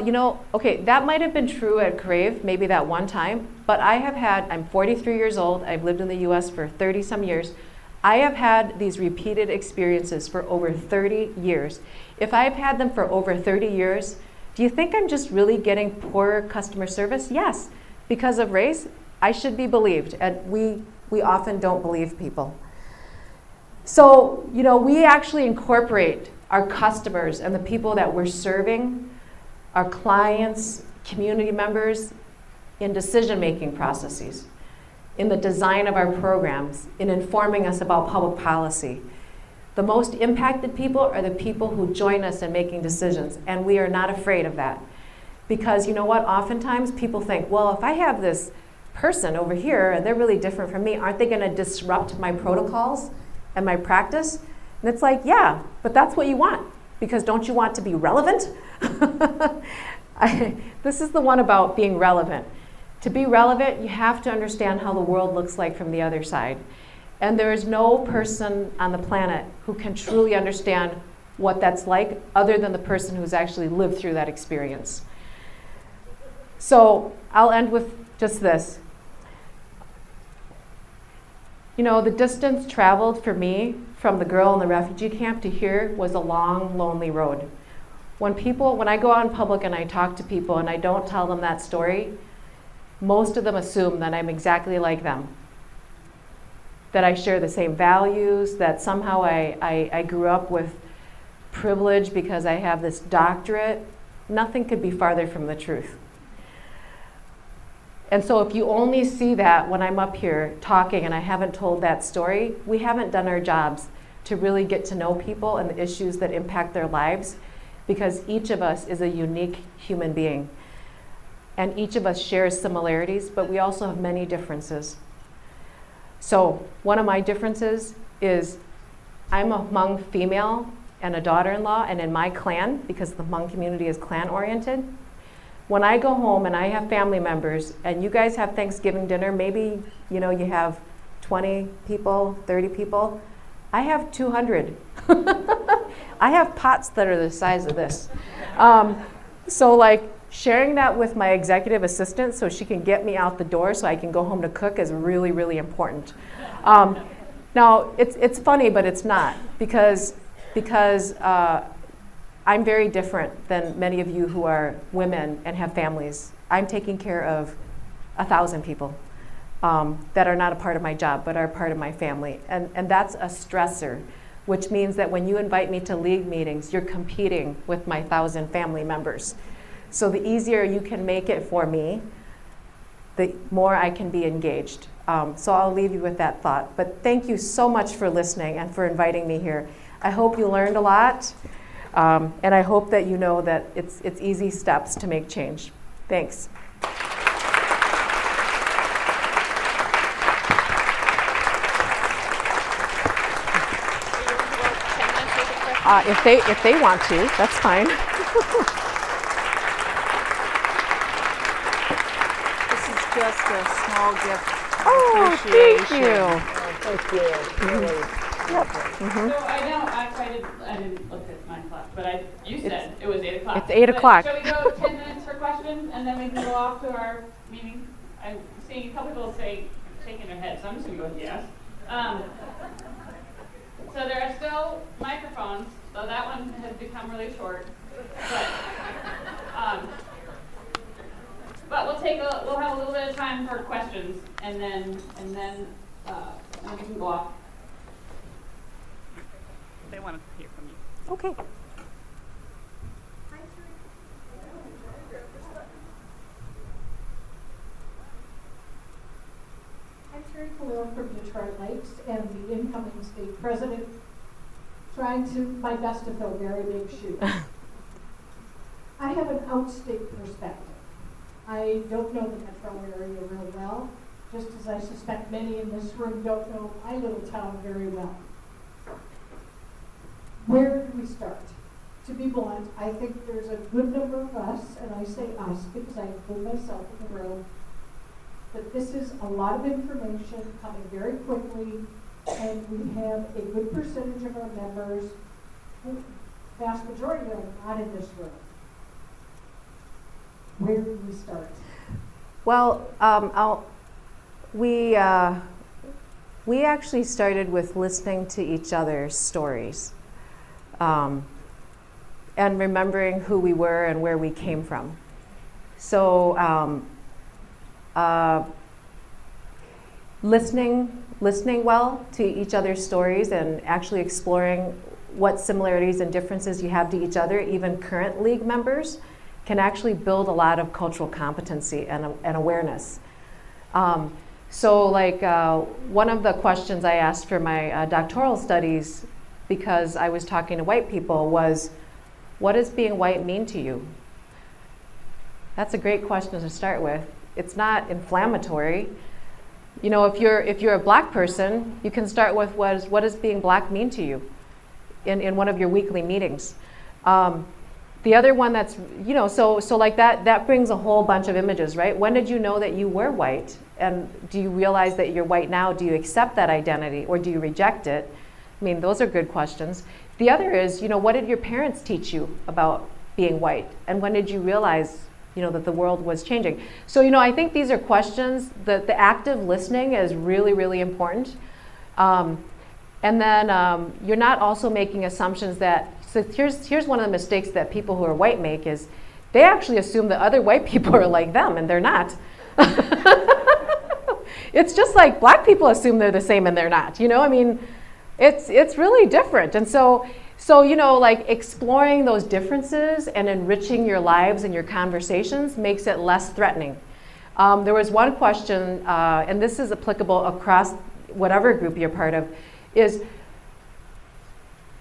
okay, that might have been true at Crave, maybe that one time, but I'm 43 years old, I've lived in the US for 30 some years. I have had these repeated experiences for over 30 years. If I've had them for over 30 years, do you think I'm just really getting poor customer service? Yes, because of race, I should be believed, and we often don't believe people. So, we actually incorporate our customers and the people that we're serving, our clients, community members, in decision-making processes, in the design of our programs, in informing us about public policy. The most impacted people are the people who join us in making decisions, and we are not afraid of that. Because you know what, oftentimes people think, well, if I have this person over here and they're really different from me, aren't they going to disrupt my protocols and my practice? And it's like, yeah, but that's what you want, because don't you want to be relevant? This is the one about being relevant. To be relevant, you have to understand how the world looks like from the other side. And there is no person on the planet who can truly understand what that's like other than the person who's actually lived through that experience. So I'll end with just this. The distance traveled for me from the girl in the refugee camp to here was a long, lonely road. When I go out in public and I talk to people and I don't tell them that story, most of them assume that I'm exactly like them, that I share the same values, that somehow I grew up with privilege because I have this doctorate. Nothing could be farther from the truth. And so if you only see that when I'm up here talking and I haven't told that story, we haven't done our jobs to really get to know people and the issues that impact their lives, because each of us is a unique human being. And each of us shares similarities, but we also have many differences. So one of my differences is I'm a Hmong female and a daughter-in-law, and in my clan, because the Hmong community is clan-oriented, when I go home and I have family members, and you guys have Thanksgiving dinner, maybe you have 20 people, 30 people, I have 200. I have pots that are the size of this. So sharing that with my executive assistant so she can get me out the door so I can go home to cook is really, really important. Now, it's funny, but it's not, because I'm very different than many of you who are women and have families. I'm taking care of 1,000 people that are not a part of my job, but are part of my family. And that's a stressor, which means that when you invite me to league meetings, you're competing with my 1,000 family members. So the easier you can make it for me, the more I can be engaged. So I'll leave you with that thought. But thank you so much for listening and for inviting me here. I hope you learned a lot. And I hope that you know that it's easy steps to make change. Thanks. If they want to, that's fine. This is just a small gift. Oh, thank you. Thank you. Yep. Mm-hmm. So I know, I didn't look at my clock, but you said it was 8 o'clock. It's 8 o'clock. Shall we go 10 minutes for questions, and then we can go off to our meeting? I'm seeing a couple people shaking their heads, so I'm just going to go with yes. So there are still microphones, so that one has become really short. But we'll have a little bit of time for questions, and then we can go off. They want to hear from you. Okay. I'm Terry Khalil from Detroit Lakes and the incoming state president, trying my best to fill very big shoes. I have an outstate perspective. I don't know the metro area real well, just as I suspect many in this room don't know my little town very well. Where do we start? To be blunt, I think there's a good number of us, and I say us because I include myself in the room, that this is a lot of information coming very quickly, and we have a good percentage of our members, vast majority of them, not in this room. Where do we start? Well, we actually started with listening to each other's stories, and remembering who we were and where we came from. So listening well to each other's stories and actually exploring what similarities and differences you have to each other, even current league members, can actually build a lot of cultural competency and awareness. So like one of the questions I asked for my doctoral studies, because I was talking to white people, was, what does being white mean to you? That's a great question to start with. It's not inflammatory. You know, if you're a black person, you can start with what does being black mean to you in one of your weekly meetings. The other one that's, you know, so like that brings a whole bunch of images, right? When did you know that you were white? And do you realize that you're white now? Do you accept that identity or do you reject it? I mean, those are good questions. The other is, you know, what did your parents teach you about being white? And when did you realize, you know, that the world was changing? So, you know, I think these are questions that the active listening is really, really important. And then you're not also making assumptions that, so here's one of the mistakes that people who are white make is they actually assume that other white people are like them, and they're not. It's just like black people assume they're the same and they're not, you know? I mean, it's really different. And so, you know, like exploring those differences and enriching your lives and your conversations makes it less threatening. There was one question, and this is applicable across whatever group you're part of, is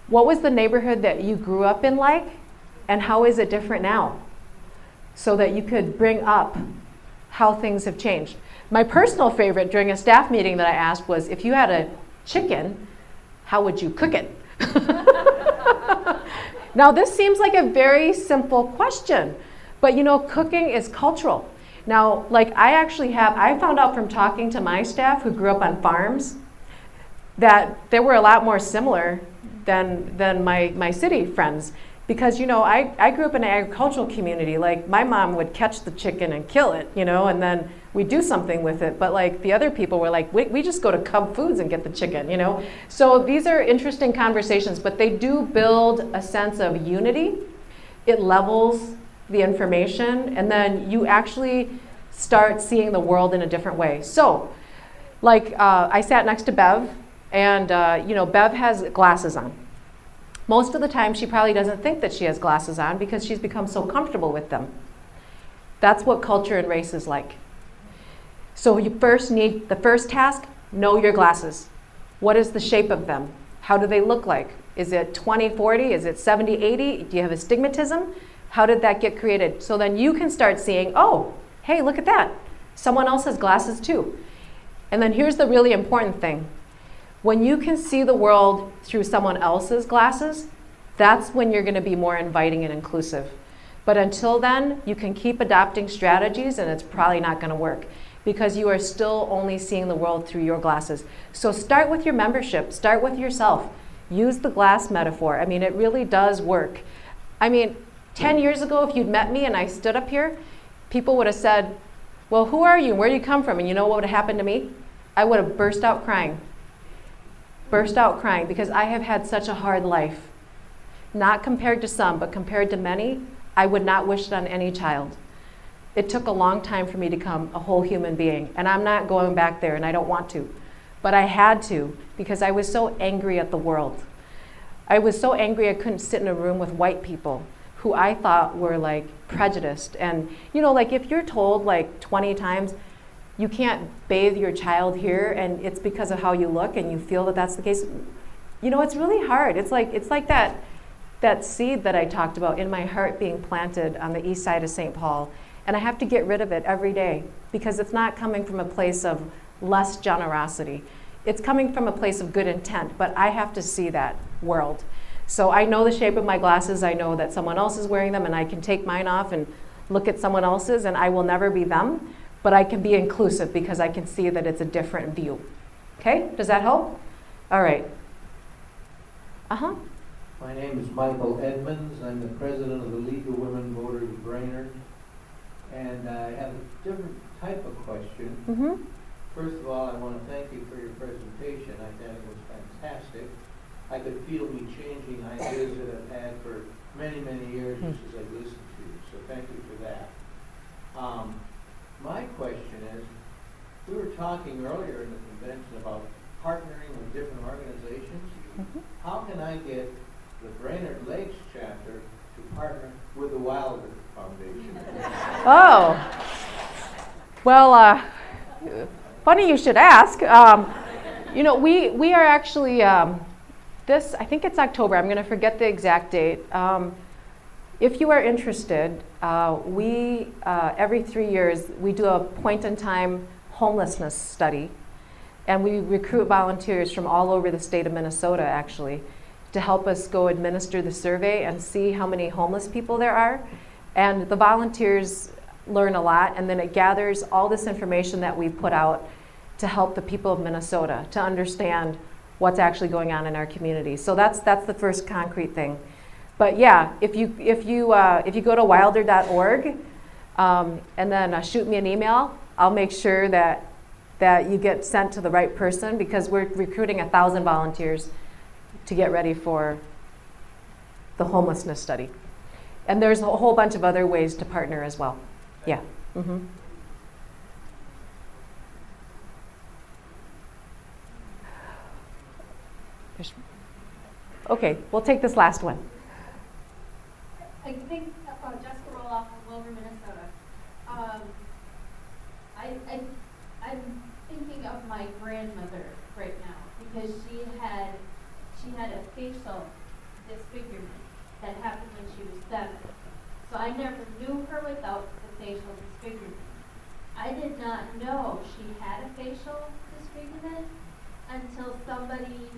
what was the neighborhood that you grew up in like, and how is it different now? So that you could bring up how things have changed. My personal favorite during a staff meeting that I asked was, if you had a chicken, how would you cook it? Now this seems like a very simple question, but you know, cooking is cultural. Now, like I found out from talking to my staff who grew up on farms that they were a lot more similar than my city friends. Because, you know, I grew up in an agricultural community. Like, my mom would catch the chicken and kill it, you know, and then we'd do something with it. But, like, the other people were like, we just go to Cub Foods and get the chicken, you know. So these are interesting conversations, but they do build a sense of unity. It levels the information, and then you actually start seeing the world in a different way. So, like, I sat next to Bev, and, you know, Bev has glasses on. Most of the time, she probably doesn't think that she has glasses on because she's become so comfortable with them. That's what culture and race is like. So you first need, the first task, know your glasses. What is the shape of them? How do they look like? Is it 20/40? Is it 70/80? Do you have astigmatism? How did that get created? So then you can start seeing, oh, hey, look at that. Someone else has glasses too. And then here's the really important thing. When you can see the world through someone else's glasses, that's when you're going to be more inviting and inclusive. But until then, you can keep adopting strategies and it's probably not going to work because you are still only seeing the world through your glasses. So start with your membership, start with yourself. Use the glass metaphor. I mean, it really does work. I mean, 10 years ago, if you'd met me and I stood up here, people would have said, well, who are you? Where do you come from? And you know what would have happened to me? I would have burst out crying. Because I have had such a hard life. Not compared to some, but compared to many, I would not wish it on any child. It took a long time for me to become a whole human being, and I'm not going back there, and I don't want to. But I had to, because I was so angry at the world. I was so angry I couldn't sit in a room with white people who I thought were like prejudiced. And you know, like if you're told like 20 times, you can't bathe your child here and it's because of how you look and you feel that that's the case, you know, it's really hard. It's like that seed that I talked about in my heart being planted on the east side of St. Paul. And I have to get rid of it every day because it's not coming from a place of less generosity. It's coming from a place of good intent, but I have to see that world. So I know the shape of my glasses. I know that someone else is wearing them and I can take mine off and look at someone else's and I will never be them. but I can be inclusive because I can see that it's a different view. Okay, does that help? All right. Uh-huh. My name is Michael Edmonds. I'm the president of the League of Women Voters of Brainerd. And I have a different type of question. Mm-hmm. First of all, I want to thank you for your presentation. I thought it was fantastic. I could feel me changing ideas that I've had for many, many years just as I listened to you. So thank you for that. My question is, we were talking earlier in the convention about partnering with different organizations. Mm-hmm. How can I get the Brainerd Lakes chapter to partner with the Wilder Foundation? Oh, well, funny you should ask. You know, we are actually, I think it's October, I'm going to forget the exact date. If you are interested, every 3 years, we do a point-in-time homelessness study, and we recruit volunteers from all over the state of Minnesota, actually, to help us go administer the survey and see how many homeless people there are. And the volunteers learn a lot, and then it gathers all this information that we put out to help the people of Minnesota to understand what's actually going on in our community. So that's the first concrete thing. But yeah, if you go to wilder.org and then shoot me an email, I'll make sure that you get sent to the right person, because we're recruiting 1,000 volunteers to get ready for the homelessness study. And there's a whole bunch of other ways to partner as well. Yeah. Mm-hmm. Okay, we'll take this last one. I think Jessica Roloff from Wilbur, Minnesota. I'm thinking of my grandmother right now, because she had a facial disfigurement that happened when she was 7. So I never knew her without the facial disfigurement. I did not know she had a facial disfigurement until somebody,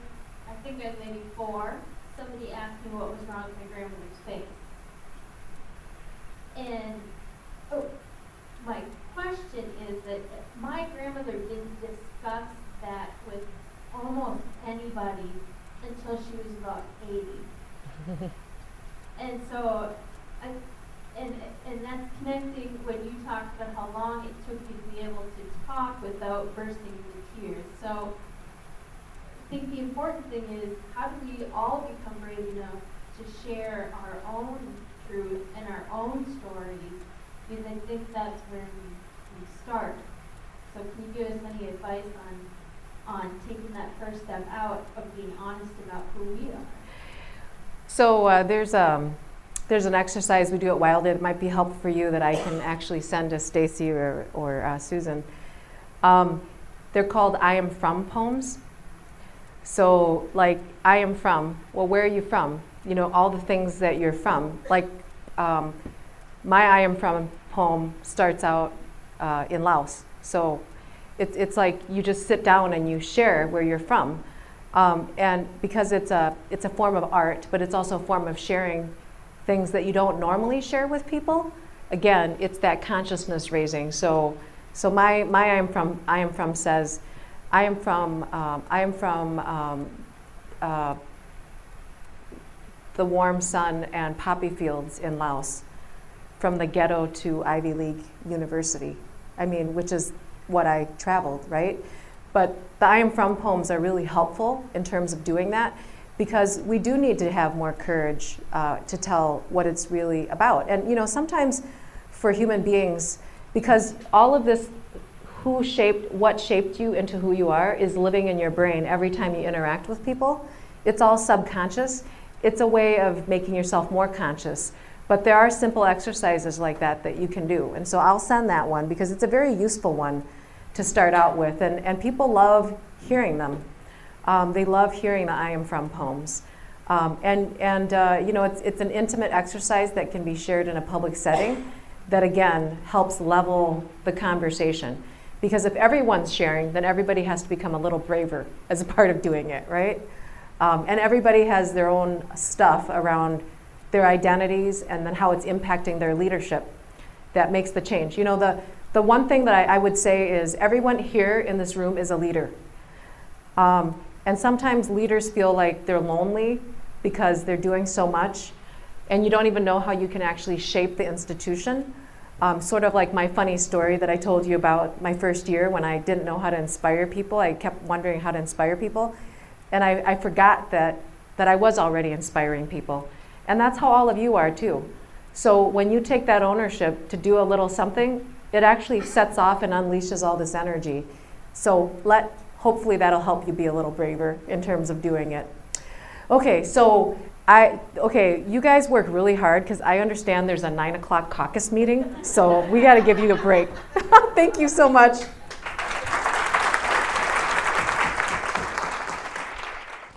I think I was maybe 4, somebody asked me what was wrong with my grandmother's face. And my question is that my grandmother didn't discuss that with almost anybody until she was about 80. And so, and that's connecting when you talked about how long it took you to be able to talk without bursting into tears. So I think the important thing is, how do we all become brave enough to share our own truth and our own stories? Because I think that's where we start. So can you give us any advice on taking that first step out of being honest about who we are? So there's an exercise we do at Wilder that might be helpful for you that I can actually send to Stacy or Susan. They're called I am from poems. So like, I am from, well, where are you from? You know, all the things that you're from. Like my I am from poem starts out in Laos. So it's like you just sit down and you share where you're from. And because it's a form of art, but it's also a form of sharing things that you don't normally share with people. Again, it's that consciousness raising. So my I am from says, I am from the warm sun and poppy fields in Laos, from the ghetto to Ivy League University. I mean, which is what I traveled, right? But the I am from poems are really helpful in terms of doing that, because we do need to have more courage to tell what it's really about. And you know, sometimes for human beings, because all of this, what shaped you into who you are, is living in your brain every time you interact with people. It's all subconscious. It's a way of making yourself more conscious. But there are simple exercises like that you can do. And so I'll send that one, because it's a very useful one to start out with. And people love hearing them. They love hearing the I am from poems. You know, it's an intimate exercise that can be shared in a public setting that, again, helps level the conversation. Because if everyone's sharing, then everybody has to become a little braver as a part of doing it, right? And everybody has their own stuff around their identities and then how it's impacting their leadership that makes the change. You know, The one thing that I would say is everyone here in this room is a leader. And sometimes leaders feel like they're lonely because they're doing so much and you don't even know how you can actually shape the institution. Sort of like my funny story that I told you about my first year when I didn't know how to inspire people. I kept wondering how to inspire people. And I forgot that I was already inspiring people. And that's how all of you are too. So when you take that ownership to do a little something, it actually sets off and unleashes all this energy. So hopefully that'll help you be a little braver in terms of doing it. Okay, so you guys work really hard because I understand there's a 9 o'clock caucus meeting, so we got to give you a break. Thank you so much.